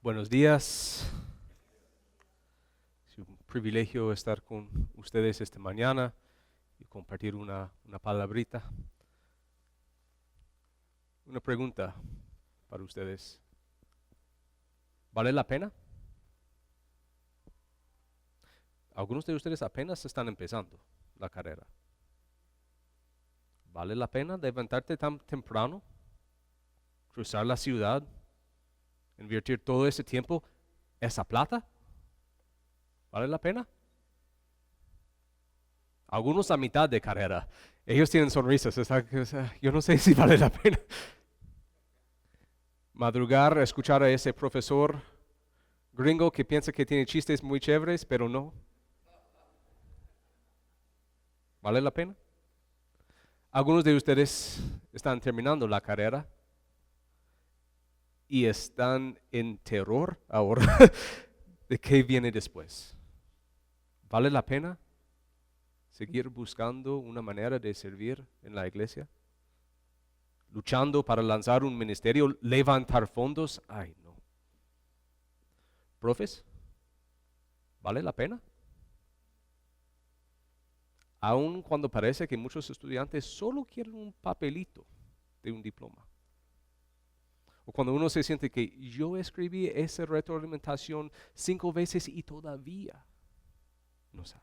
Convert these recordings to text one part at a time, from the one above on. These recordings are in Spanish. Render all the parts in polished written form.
Buenos días. Es un privilegio estar con ustedes esta mañana y compartir una palabrita. Una pregunta para ustedes. ¿Vale la pena? Algunos de ustedes apenas están empezando la carrera. ¿Vale la pena levantarte tan temprano, cruzar la ciudad, invertir todo ese tiempo, esa plata? ¿Vale la pena? Algunos a mitad de carrera. Ellos tienen sonrisas. Yo no sé si vale la pena. Madrugar, escuchar a ese profesor gringo que piensa que tiene chistes muy chéveres, pero no. ¿Vale la pena? Algunos de ustedes están terminando la carrera y están en terror ahora de qué viene después. ¿Vale la pena seguir buscando una manera de servir en la iglesia? Luchando para lanzar un ministerio, levantar fondos. Ay, no. Profes, ¿vale la pena? Aun cuando parece que muchos estudiantes solo quieren un papelito de un diploma. O cuando uno se siente que yo escribí esa retroalimentación 5 veces y todavía no sabe.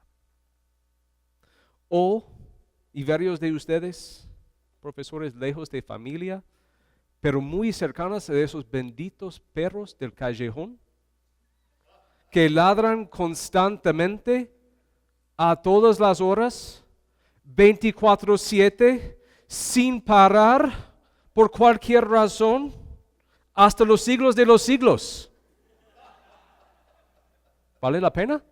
Y varios de ustedes, profesores lejos de familia, pero muy cercanos a esos benditos perros del callejón, que ladran constantemente a todas las horas, 24/7, sin parar, por cualquier razón, hasta los siglos de los siglos. ¿Vale la pena?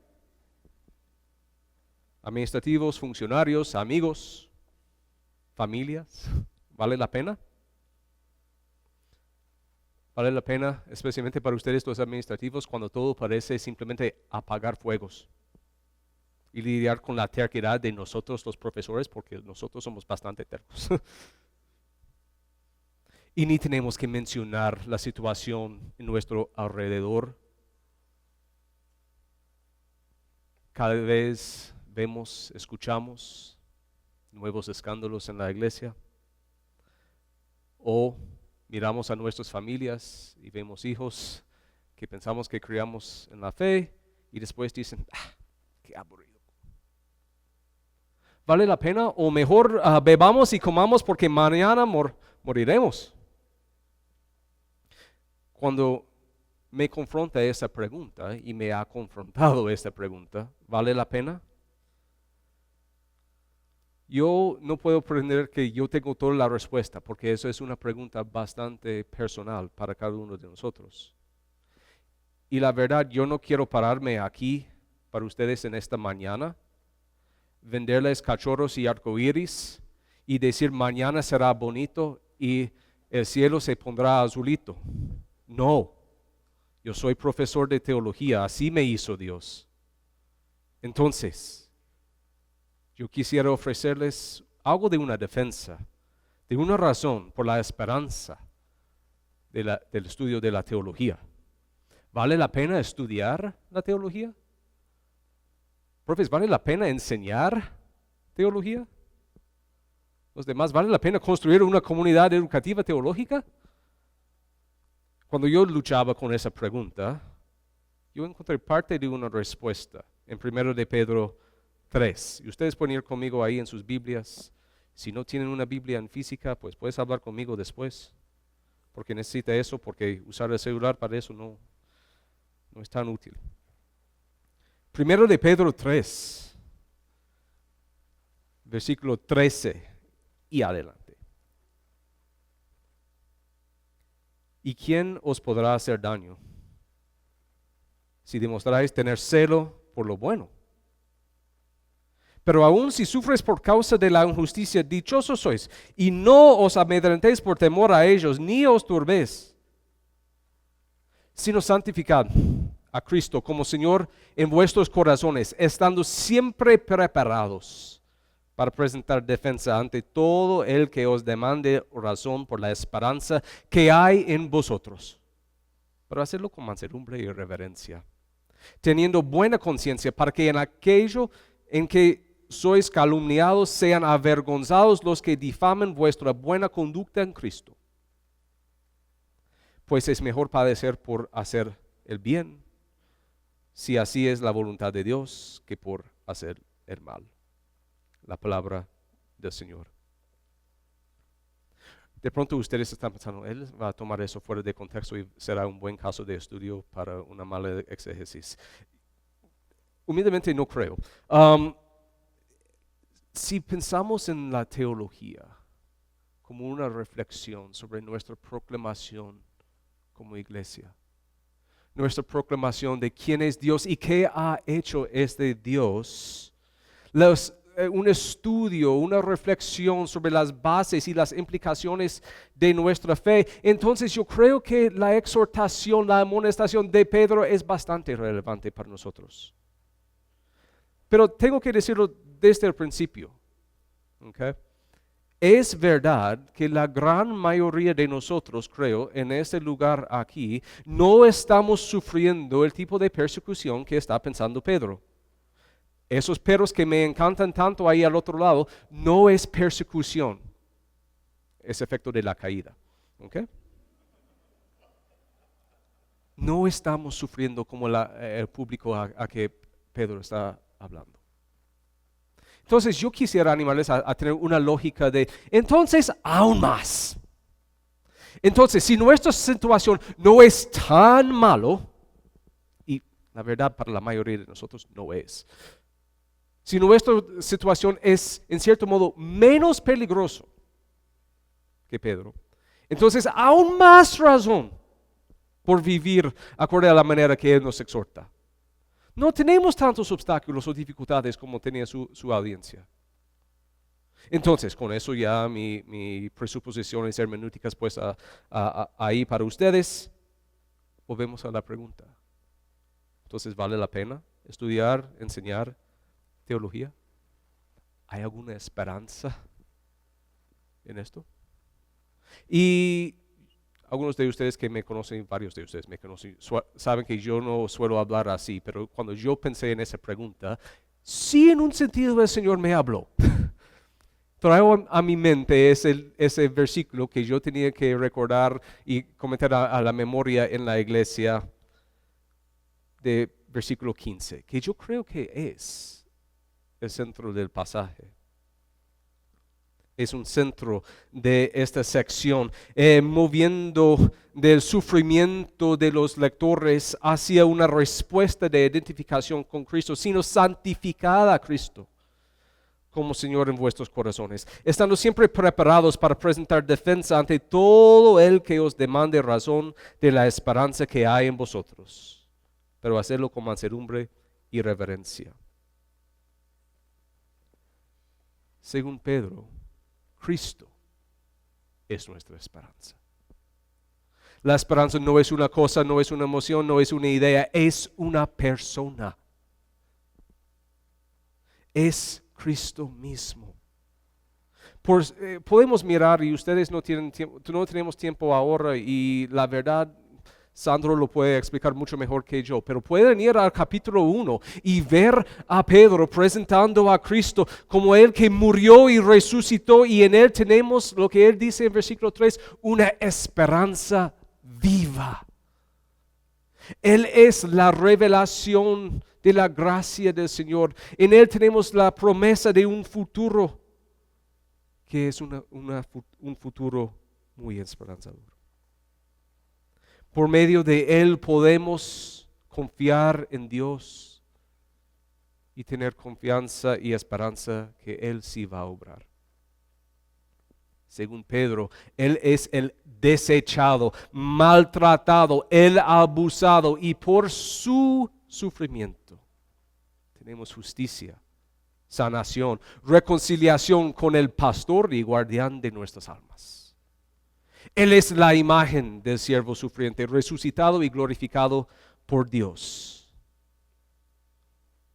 Administrativos, funcionarios, amigos, familias, ¿vale la pena? ¿Vale la pena, especialmente para ustedes los administrativos, cuando todo parece simplemente apagar fuegos y lidiar con la terquedad de nosotros los profesores, porque nosotros somos bastante tercos? Y ni tenemos que mencionar la situación en nuestro alrededor. Cada vez vemos, escuchamos nuevos escándalos en la iglesia, o miramos a nuestras familias y vemos hijos que pensamos que criamos en la fe y después dicen, qué aburrido. ¿Vale la pena? O mejor bebamos y comamos porque mañana moriremos. Cuando me confronta esa pregunta, y me ha confrontado esta pregunta, ¿vale la pena? Yo no puedo pretender que yo tengo toda la respuesta, porque eso es una pregunta bastante personal para cada uno de nosotros. Y la verdad, yo no quiero pararme aquí para ustedes en esta mañana, venderles cachorros y arcoíris y decir mañana será bonito y el cielo se pondrá azulito. No, yo soy profesor de teología, así me hizo Dios. Entonces, yo quisiera ofrecerles algo de una defensa, de una razón por la esperanza del estudio de la teología. ¿Vale la pena estudiar la teología? Profes, ¿vale la pena enseñar teología? Los demás, ¿vale la pena construir una comunidad educativa teológica? Cuando yo luchaba con esa pregunta, yo encontré parte de una respuesta en 1 de Pedro 3. Y ustedes pueden ir conmigo ahí en sus Biblias. Si no tienen una Biblia en física, pues puedes hablar conmigo después, porque necesita eso, porque usar el celular para eso no es tan útil. 1 de Pedro 3, versículo 13 y adelante. ¿Y quién os podrá hacer daño si demostráis tener celo por lo bueno? Pero aun si sufres por causa de la injusticia, dichosos sois, y no os amedrentéis por temor a ellos, ni os turbéis, sino santificad a Cristo como Señor en vuestros corazones, estando siempre preparados para presentar defensa ante todo el que os demande razón por la esperanza que hay en vosotros. pero hacerlo con mansedumbre y reverencia, teniendo buena conciencia para que en aquello en que sois calumniados sean avergonzados los que difamen vuestra buena conducta en Cristo. Pues es mejor padecer por hacer el bien, si así es la voluntad de Dios, que por hacer el mal. La palabra del Señor. De pronto ustedes están pensando, él va a tomar eso fuera de contexto y será un buen caso de estudio para una mala exégesis. Humildemente no creo. Si pensamos en la teología como una reflexión sobre nuestra proclamación como iglesia, nuestra proclamación de quién es Dios y qué ha hecho este Dios, un estudio, una reflexión sobre las bases y las implicaciones de nuestra fe, entonces yo creo que la exhortación, la amonestación de Pedro es bastante relevante para nosotros. Pero tengo que decirlo desde el principio. ¿Okay? Es verdad que la gran mayoría de nosotros, creo, en este lugar aquí, no estamos sufriendo el tipo de persecución que está pensando Pedro. Esos perros que me encantan tanto ahí al otro lado, no es persecución, es efecto de la caída. ¿Okay? No estamos sufriendo como el público a que Pedro está hablando. Entonces yo quisiera animarles a tener una lógica de, entonces aún más. Entonces si nuestra situación no es tan malo, y la verdad para la mayoría de nosotros no es, si nuestra situación es en cierto modo menos peligroso que Pedro, entonces aún más razón por vivir acorde a la manera que Él nos exhorta. No tenemos tantos obstáculos o dificultades como tenía su audiencia. Entonces, con eso ya mi presuposiciones hermenéuticas pues ahí para ustedes, volvemos a la pregunta. Entonces, ¿vale la pena estudiar, enseñar teología? ¿Hay alguna esperanza en esto? Y algunos de ustedes que me conocen, varios de ustedes me conocen, saben que yo no suelo hablar así, pero cuando yo pensé en esa pregunta, sí en un sentido el Señor me habló. Traigo a mi mente ese versículo que yo tenía que recordar y comentar a la memoria en la iglesia de versículo 15, que yo creo que es el centro del pasaje. Es un centro de esta sección, moviendo del sufrimiento de los lectores hacia una respuesta de identificación con Cristo, sino santificada a Cristo como Señor en vuestros corazones, estando siempre preparados para presentar defensa ante todo el que os demande razón de la esperanza que hay en vosotros, pero hacerlo con mansedumbre y reverencia. Según Pedro, Cristo es nuestra esperanza. La esperanza no es una cosa, no es una emoción, no es una idea, es una persona. Es Cristo mismo. Podemos mirar y ustedes no tienen tiempo, no tenemos tiempo ahora y la verdad Sandro lo puede explicar mucho mejor que yo, pero pueden ir al capítulo 1 y ver a Pedro presentando a Cristo como el que murió y resucitó, y en él tenemos lo que él dice en versículo 3, una esperanza viva. Él es la revelación de la gracia del Señor. En él tenemos la promesa de un futuro que es un futuro muy esperanzador. Por medio de Él podemos confiar en Dios y tener confianza y esperanza que Él sí va a obrar. Según Pedro, Él es el desechado, maltratado, el abusado, y por su sufrimiento tenemos justicia, sanación, reconciliación con el pastor y guardián de nuestras almas. Él es la imagen del siervo sufriente, resucitado y glorificado por Dios.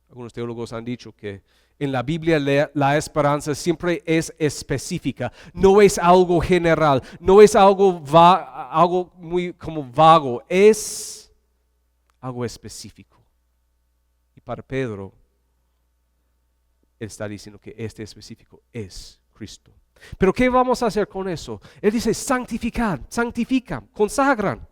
Algunos teólogos han dicho que En la Biblia la esperanza siempre es específica, no es algo general, no es algo muy como vago, es algo específico. Y para Pedro, él está diciendo que este específico es Cristo. Pero ¿qué vamos a hacer con eso? Él dice santifican, consagran.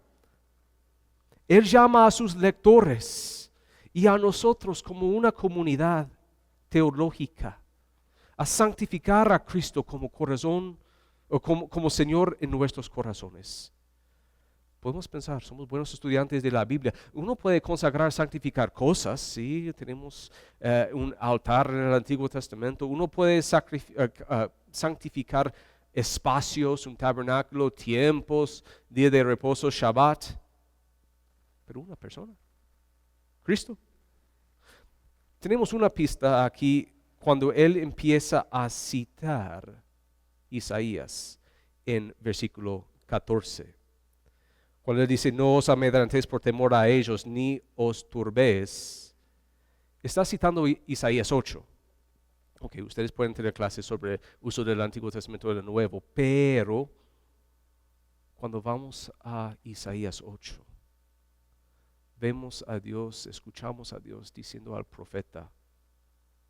Él llama a sus lectores y a nosotros como una comunidad teológica a santificar a Cristo como corazón o como Señor en nuestros corazones. Podemos pensar, somos buenos estudiantes de la Biblia. Uno puede consagrar, santificar cosas, sí, tenemos un altar en el Antiguo Testamento. Uno puede santificar espacios, un tabernáculo, tiempos, día de reposo, Shabbat. Pero una persona, Cristo. Tenemos una pista aquí cuando él empieza a citar Isaías en versículo 14. Cuando él dice, no os amedrentéis por temor a ellos, ni os turbéis, está citando Isaías 8. Ok, ustedes pueden tener clases sobre el uso del Antiguo Testamento y del Nuevo, pero cuando vamos a Isaías 8, vemos a Dios, escuchamos a Dios diciendo al profeta,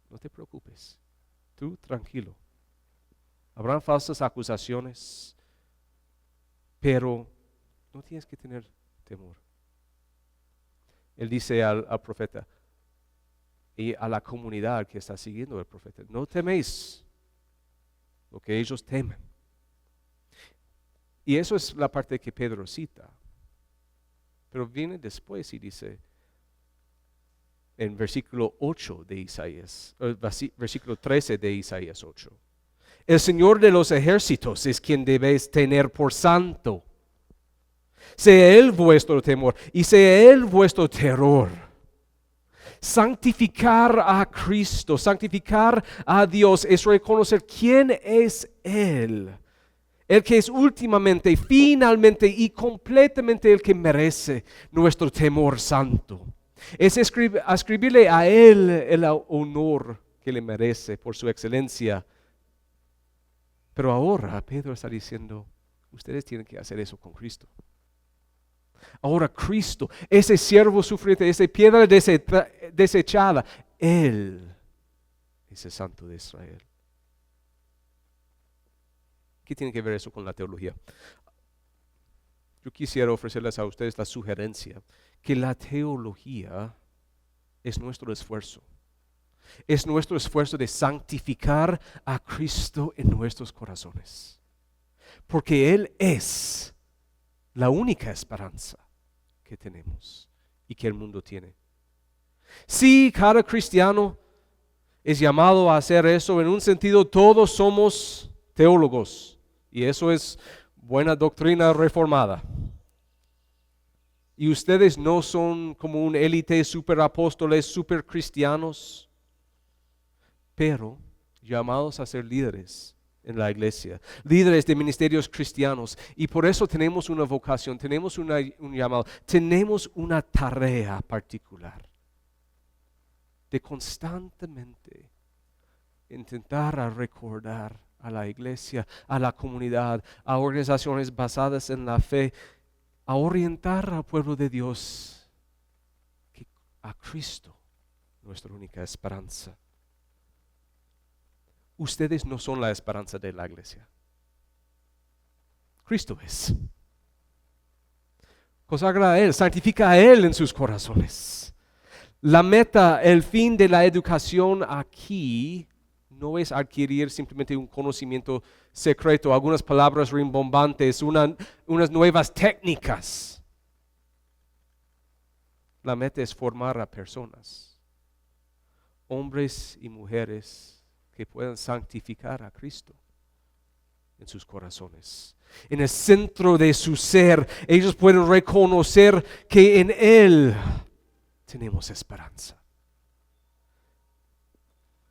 no te preocupes, tú tranquilo. Habrán falsas acusaciones, pero no tienes que tener temor. Él dice al profeta y a la comunidad que está siguiendo al profeta, no teméis lo que ellos temen. Y eso es la parte que Pedro cita. Pero viene después y dice, en versículo 8 de Isaías, versículo 13 de Isaías 8, el Señor de los ejércitos es quien debéis tener por santo. Sea Él vuestro temor y sea Él vuestro terror. Santificar a Cristo, santificar a Dios es reconocer quién es Él. El que es últimamente, finalmente y completamente el que merece nuestro temor santo. Es ascribirle a Él el honor que le merece por su excelencia. Pero ahora Pedro está diciendo, ustedes tienen que hacer eso con Cristo. Ahora Cristo, ese siervo sufriente, esa piedra desechada, Él es el Santo de Israel. ¿Qué tiene que ver eso con la teología? Yo quisiera ofrecerles a ustedes la sugerencia que la teología es nuestro esfuerzo. Es nuestro esfuerzo de santificar a Cristo en nuestros corazones. Porque Él es la única esperanza que tenemos y que el mundo tiene. Sí, cada cristiano es llamado a hacer eso. En un sentido, todos somos teólogos. Y eso es buena doctrina reformada. Y ustedes no son como un élite super apóstoles, super cristianos, pero llamados a ser líderes en la iglesia, líderes de ministerios cristianos. Y por eso tenemos una vocación, tenemos un llamado, tenemos una tarea particular de constantemente intentar recordar a la iglesia, a la comunidad, a organizaciones basadas en la fe, a orientar al pueblo de Dios a Cristo, nuestra única esperanza. Ustedes no son la esperanza de la iglesia. Cristo es. Consagra a Él, santifica a Él en sus corazones. La meta, el fin de la educación aquí no es adquirir simplemente un conocimiento secreto, algunas palabras rimbombantes, unas nuevas técnicas. La meta es formar a personas, hombres y mujeres que puedan santificar a Cristo en sus corazones. En el centro de su ser, ellos pueden reconocer que en Él tenemos esperanza.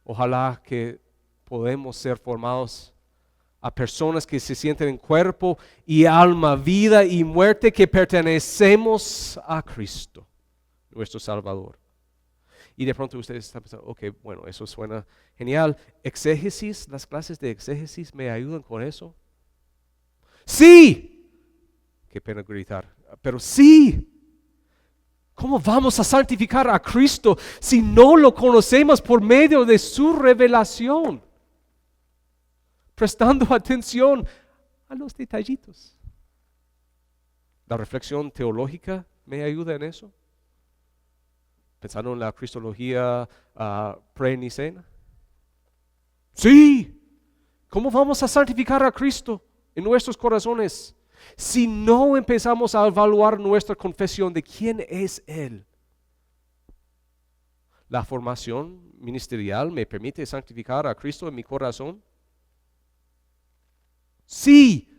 Ojalá que podamos ser formados a personas que se sienten en cuerpo y alma, vida y muerte, que pertenecemos a Cristo, nuestro Salvador. Y de pronto ustedes están pensando, ok, bueno, eso suena genial. Exégesis, las clases de exégesis me ayudan con eso. Sí, qué pena gritar, pero sí. ¿Cómo vamos a santificar a Cristo si no lo conocemos por medio de su revelación? Prestando atención a los detallitos. La reflexión teológica me ayuda en eso. Pensando en la cristología pre-nicena. Sí. ¿Cómo vamos a santificar a Cristo en nuestros corazones si no empezamos a evaluar nuestra confesión de quién es Él? ¿La formación ministerial me permite santificar a Cristo en mi corazón? Sí.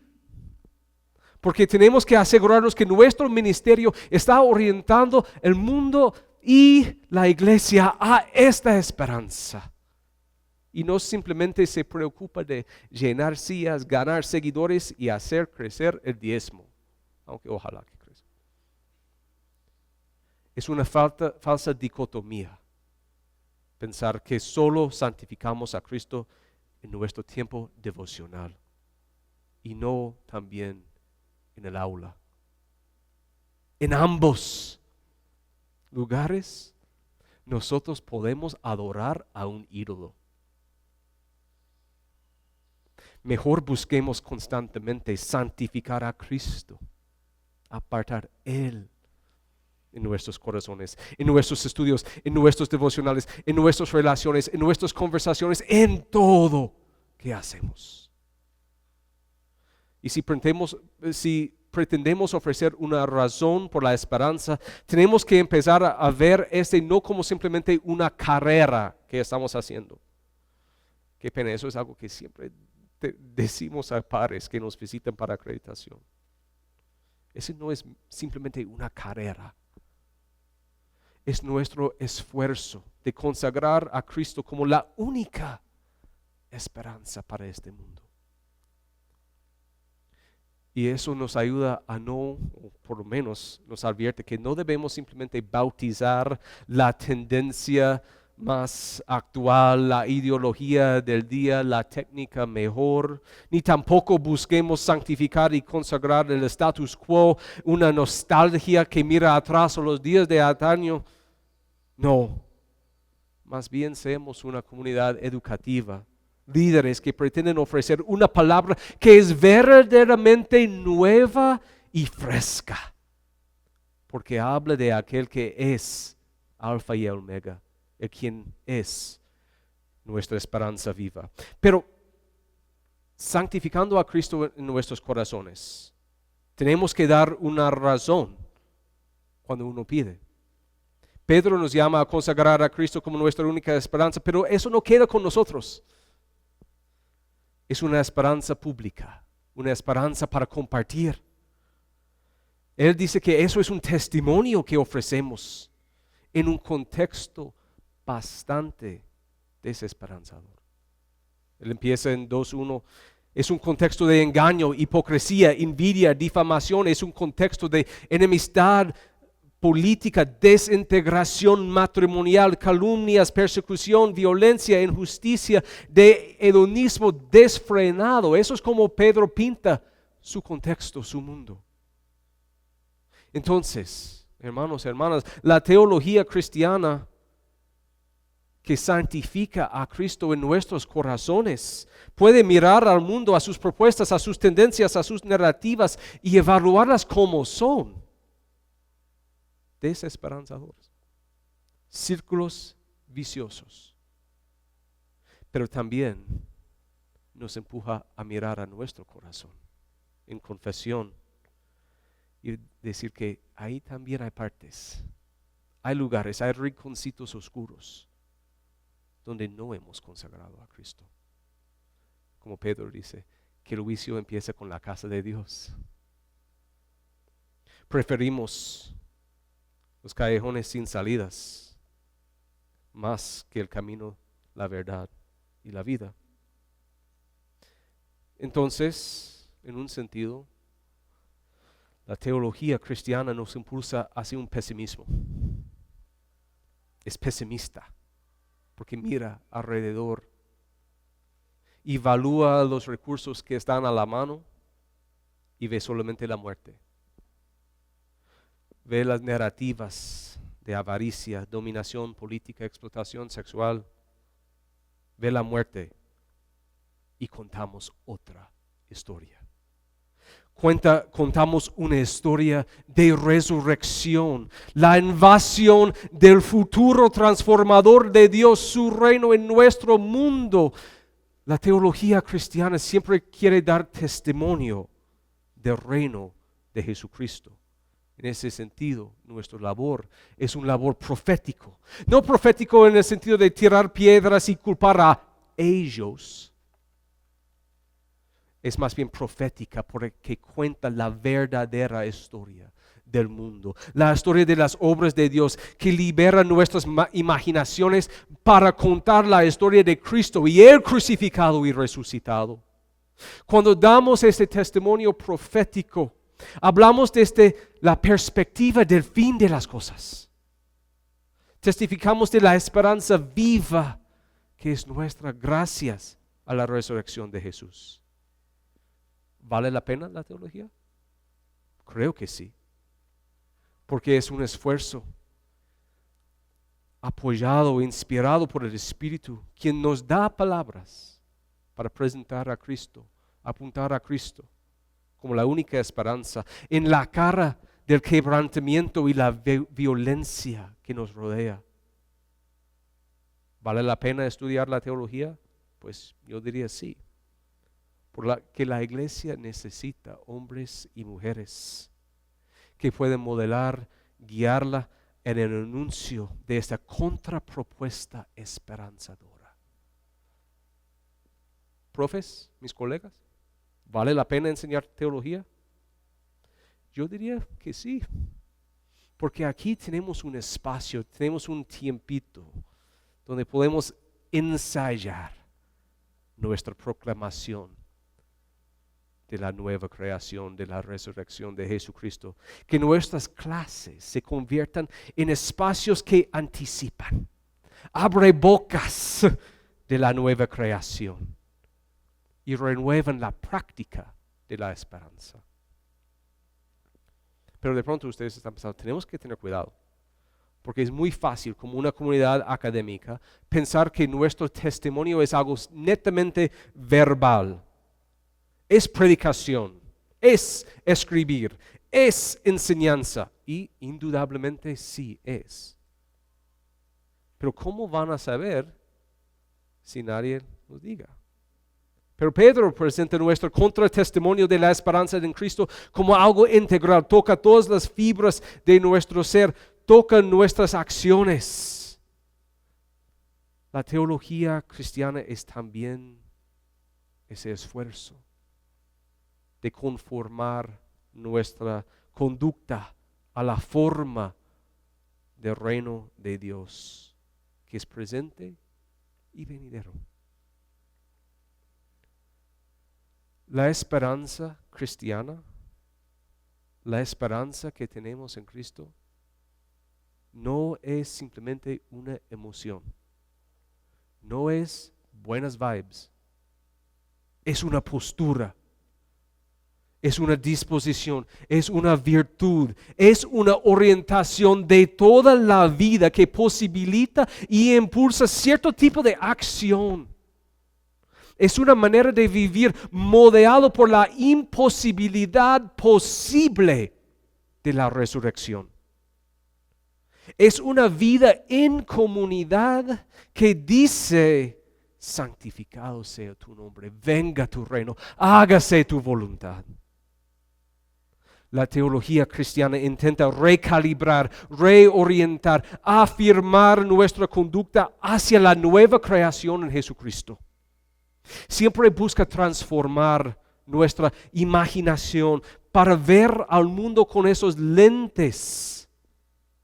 Porque tenemos que asegurarnos que nuestro ministerio está orientando el mundo y la iglesia a esta esperanza. Y no simplemente se preocupa de llenar sillas, ganar seguidores y hacer crecer el diezmo. Aunque ojalá que crezca. Es una falsa dicotomía pensar que solo santificamos a Cristo en nuestro tiempo devocional y no también en el aula. En ambos lugares nosotros podemos adorar a un ídolo. Mejor busquemos constantemente santificar a Cristo, apartar Él en nuestros corazones, en nuestros estudios, en nuestros devocionales, en nuestras relaciones, en nuestras conversaciones, en todo que hacemos. Y si pretendemos ofrecer una razón por la esperanza, tenemos que empezar a ver no como simplemente una carrera que estamos haciendo. Qué pena, eso es algo que siempre decimos a pares que nos visitan para acreditación. Ese no es simplemente una carrera. Es nuestro esfuerzo de consagrar a Cristo como la única esperanza para este mundo. Y eso nos ayuda a o por lo menos nos advierte que no debemos simplemente bautizar la tendencia más actual, la ideología del día, la técnica mejor, ni tampoco busquemos santificar y consagrar el status quo, una nostalgia que mira atrás a los días de antaño. No, más bien seamos una comunidad educativa, líderes que pretenden ofrecer una palabra que es verdaderamente nueva y fresca, porque habla de aquel que es Alfa y Omega, el quien es nuestra esperanza viva. Pero santificando a Cristo en nuestros corazones, tenemos que dar una razón cuando uno pide. Pedro nos llama a consagrar a Cristo como nuestra única esperanza, pero eso no queda con nosotros. Es una esperanza pública, una esperanza para compartir. Él dice que eso es un testimonio que ofrecemos en un contexto bastante desesperanzador. Él empieza en 2:1. Es un contexto de engaño, hipocresía, envidia, difamación. Es un contexto de enemistad política, desintegración matrimonial, calumnias, persecución, violencia, injusticia, de hedonismo desfrenado. Eso es como Pedro pinta su contexto, su mundo. Entonces, hermanos, hermanas, la teología cristiana que santifica a Cristo en nuestros corazones puede mirar al mundo, a sus propuestas, a sus tendencias, a sus narrativas y evaluarlas como son. Desesperanzadores, círculos viciosos, pero también nos empuja a mirar a nuestro corazón en confesión y decir que ahí también hay partes, hay lugares, hay rinconcitos oscuros donde no hemos consagrado a Cristo. Como Pedro dice, que el juicio empiece con la casa de Dios. Preferimos los callejones sin salidas más que el camino, la verdad y la vida. Entonces, en un sentido, la teología cristiana nos impulsa hacia un pesimismo. es pesimista, porque mira alrededor y evalúa los recursos que están a la mano y ve solamente la muerte. Ve las narrativas de avaricia, dominación política, explotación sexual. Ve la muerte y contamos otra historia. Contamos una historia de resurrección, la invasión del futuro transformador de Dios, su reino en nuestro mundo. La teología cristiana siempre quiere dar testimonio del reino de Jesucristo. En ese sentido, nuestra labor es un labor profético. No profético en el sentido de tirar piedras y culpar a ellos. Es más bien profética porque cuenta la verdadera historia del mundo. La historia de las obras de Dios que libera nuestras imaginaciones para contar la historia de Cristo y Él crucificado y resucitado. Cuando damos este testimonio profético, hablamos desde la perspectiva del fin de las cosas. Testificamos de la esperanza viva que es nuestra gracias a la resurrección de Jesús. ¿Vale la pena la teología? Creo que sí, porque es un esfuerzo apoyado, inspirado por el Espíritu, quien nos da palabras para presentar a Cristo, apuntar a Cristo como la única esperanza en la cara del quebrantamiento y la violencia que nos rodea. ¿Vale la pena estudiar la teología? Pues yo diría sí. Que la iglesia necesita hombres y mujeres que pueden modelar, guiarla en el anuncio de esta contrapropuesta esperanzadora. Profes, mis colegas, ¿vale la pena enseñar teología? Yo diría que sí, porque aquí tenemos un espacio, tenemos un tiempito donde podemos ensayar nuestra proclamación de la nueva creación, de la resurrección de Jesucristo. Que nuestras clases se conviertan en espacios que anticipan, abre bocas de la nueva creación y renuevan la práctica de la esperanza. Pero de pronto ustedes están pensando, tenemos que tener cuidado, porque es muy fácil como una comunidad académica pensar que nuestro testimonio es algo netamente verbal. Es predicación, es escribir, es enseñanza y indudablemente sí es. Pero ¿cómo van a saber si nadie nos diga? Pero Pedro presenta nuestro contratestimonio de la esperanza en Cristo como algo integral, toca todas las fibras de nuestro ser, toca nuestras acciones. La teología cristiana es también ese esfuerzo de conformar nuestra conducta a la forma del reino de Dios, que es presente y venidero. La esperanza cristiana, la esperanza que tenemos en Cristo, no es simplemente una emoción, no es buenas vibes, es una postura. Es una disposición, es una virtud, es una orientación de toda la vida que posibilita y impulsa cierto tipo de acción. Es una manera de vivir modelado por la imposibilidad posible de la resurrección. Es una vida en comunidad que dice: santificado sea tu nombre, venga tu reino, hágase tu voluntad. La teología cristiana intenta recalibrar, reorientar, afirmar nuestra conducta hacia la nueva creación en Jesucristo. Siempre busca transformar nuestra imaginación para ver al mundo con esos lentes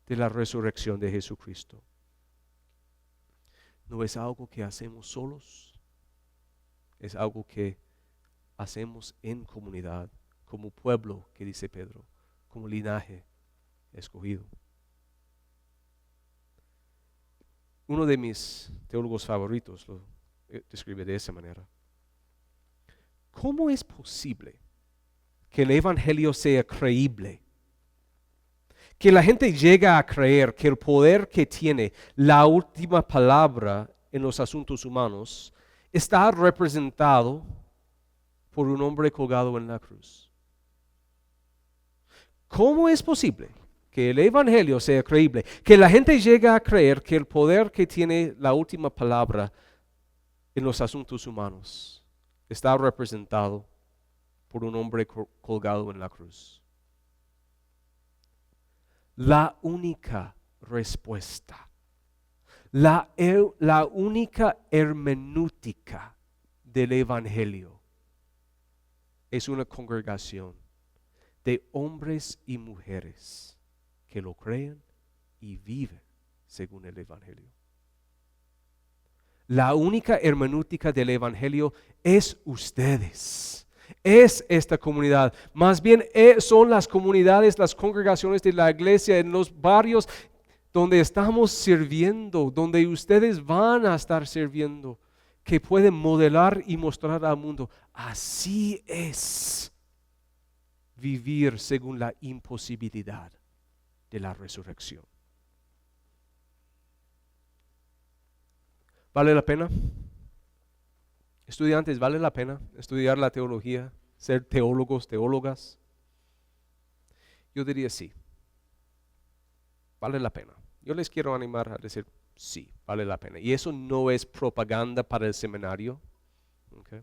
de la resurrección de Jesucristo. No es algo que hacemos solos, es algo que hacemos en comunidad, como pueblo, que dice Pedro, como linaje escogido. Uno de mis teólogos favoritos lo describe de esa manera. ¿Cómo es posible que el Evangelio sea creíble? Que la gente llega a creer que el poder que tiene la última palabra en los asuntos humanos está representado por un hombre colgado en la cruz. ¿Cómo es posible que el Evangelio sea creíble? Que la gente llega a creer que el poder que tiene la última palabra en los asuntos humanos está representado por un hombre colgado en la cruz. La única respuesta, la única hermenéutica del Evangelio es una congregación de hombres y mujeres que lo creen y viven según el Evangelio. La única hermenéutica del Evangelio es ustedes. Es esta comunidad. Más bien son las comunidades, las congregaciones de la iglesia en los barrios donde estamos sirviendo, donde ustedes van a estar sirviendo, que pueden modelar y mostrar al mundo. Así es vivir según la imposibilidad de la resurrección. ¿Vale la pena? Estudiantes, ¿vale la pena estudiar la teología, ser teólogos, teólogas? Yo diría sí. Vale la pena. Yo les quiero animar a decir sí, vale la pena. Y eso no es propaganda para el seminario. ¿Okay?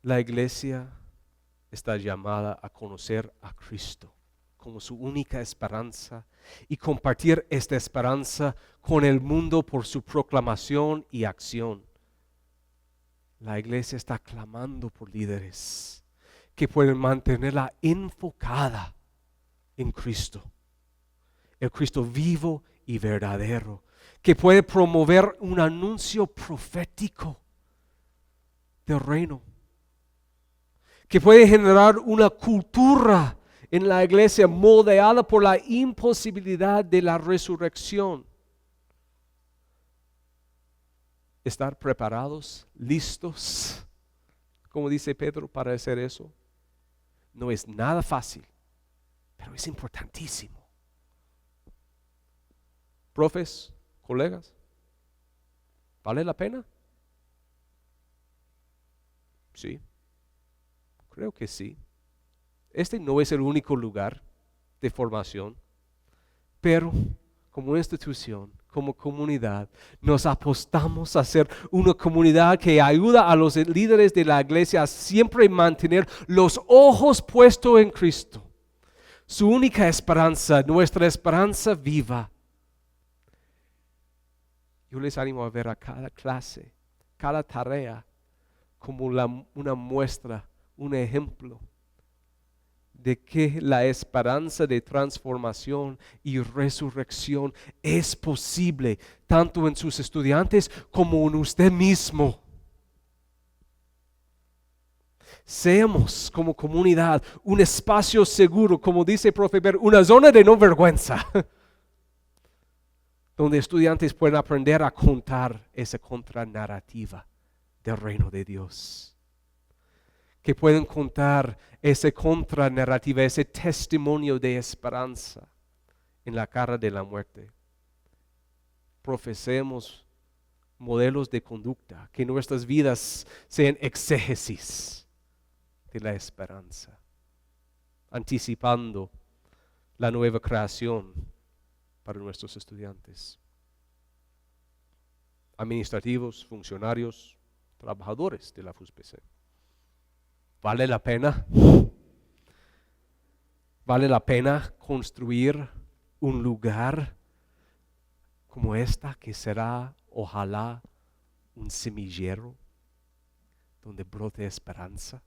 La iglesia está llamada a conocer a Cristo como su única esperanza y compartir esta esperanza con el mundo por su proclamación y acción. La iglesia está clamando por líderes que pueden mantenerla enfocada en Cristo, el Cristo vivo y verdadero, que puede promover un anuncio profético del reino, que puede generar una cultura en la iglesia moldeada por la imposibilidad de la resurrección. Estar preparados, listos, como dice Pedro, para hacer eso. No es nada fácil, pero es importantísimo. Profes, colegas, ¿vale la pena? Sí, creo que sí. Este no es el único lugar de formación, pero como institución, como comunidad, nos apostamos a ser una comunidad que ayuda a los líderes de la iglesia a siempre mantener los ojos puestos en Cristo. Su única esperanza, nuestra esperanza viva. Yo les animo a ver a cada clase, cada tarea, como una muestra, un ejemplo de que la esperanza de transformación y resurrección es posible tanto en sus estudiantes como en usted mismo. Seamos como comunidad un espacio seguro, como dice el profe Ber, una zona de no vergüenza, donde estudiantes pueden aprender a contar esa contranarrativa del reino de Dios. Que pueden contar esa contranarrativa, ese testimonio de esperanza en la cara de la muerte. Profesemos modelos de conducta, que nuestras vidas sean exégesis de la esperanza, anticipando la nueva creación para nuestros estudiantes, administrativos, funcionarios, trabajadores de la FUSPC. ¿Vale la pena? ¿Vale la pena construir un lugar como esta que será, ojalá, un semillero donde brote esperanza?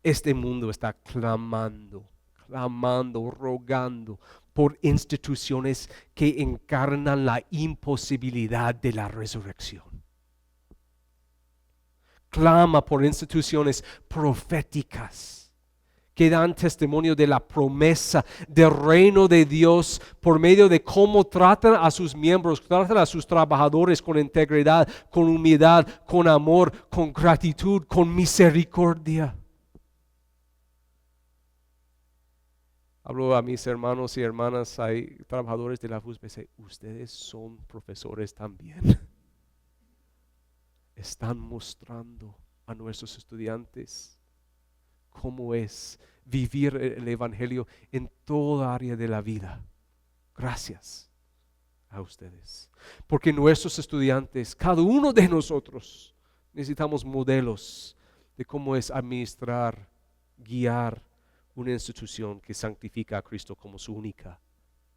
Este mundo está clamando, rogando por instituciones que encarnan la imposibilidad de la resurrección. Clama por instituciones proféticas que dan testimonio de la promesa del reino de Dios por medio de cómo tratan a sus miembros, tratan a sus trabajadores con integridad, con humildad, con amor, con gratitud, con misericordia. Hablo a mis hermanos y hermanas, hay trabajadores de la FUSBC, ustedes son profesores también. Están mostrando a nuestros estudiantes cómo es vivir el Evangelio en toda área de la vida. Gracias a ustedes. Porque nuestros estudiantes, cada uno de nosotros, necesitamos modelos de cómo es administrar, guiar una institución que santifica a Cristo como su única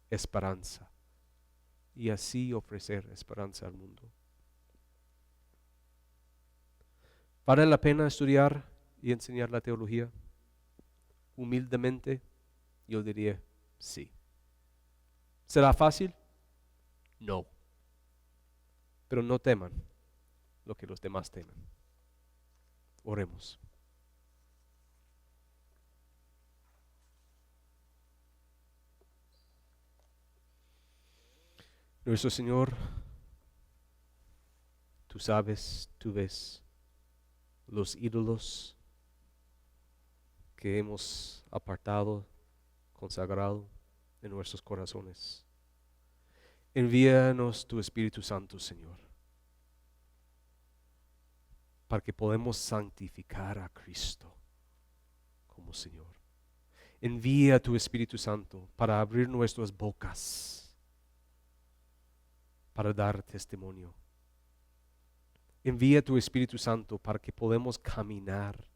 esperanza. Y así ofrecer esperanza al mundo. ¿Vale la pena estudiar y enseñar la teología? Humildemente, yo diría sí. ¿Será fácil? No. Pero no teman lo que los demás temen. Oremos. Nuestro Señor, tú sabes, tú ves los ídolos que hemos apartado, consagrado en nuestros corazones. Envíanos tu Espíritu Santo, Señor, para que podamos santificar a Cristo como Señor. Envía tu Espíritu Santo para abrir nuestras bocas, para dar testimonio. Envía tu Espíritu Santo para que podamos caminar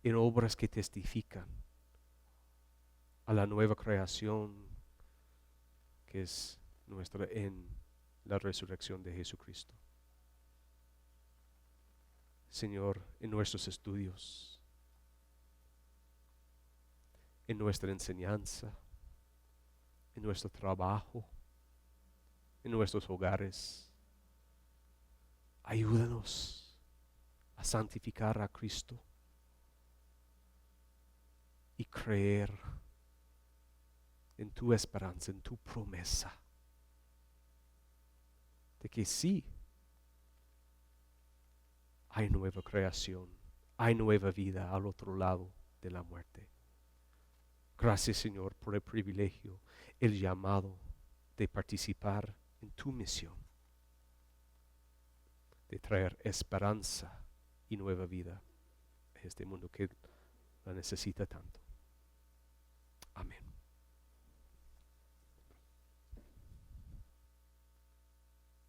en obras que testifican a la nueva creación que es nuestra en la resurrección de Jesucristo. Señor, en nuestros estudios, en nuestra enseñanza, en nuestro trabajo, en nuestros hogares, ayúdanos a santificar a Cristo y creer en tu esperanza, en tu promesa de que sí, hay nueva creación, hay nueva vida al otro lado de la muerte. Gracias, Señor, por el privilegio, el llamado de participar en tu misión, de traer esperanza y nueva vida a este mundo que la necesita tanto. Amén.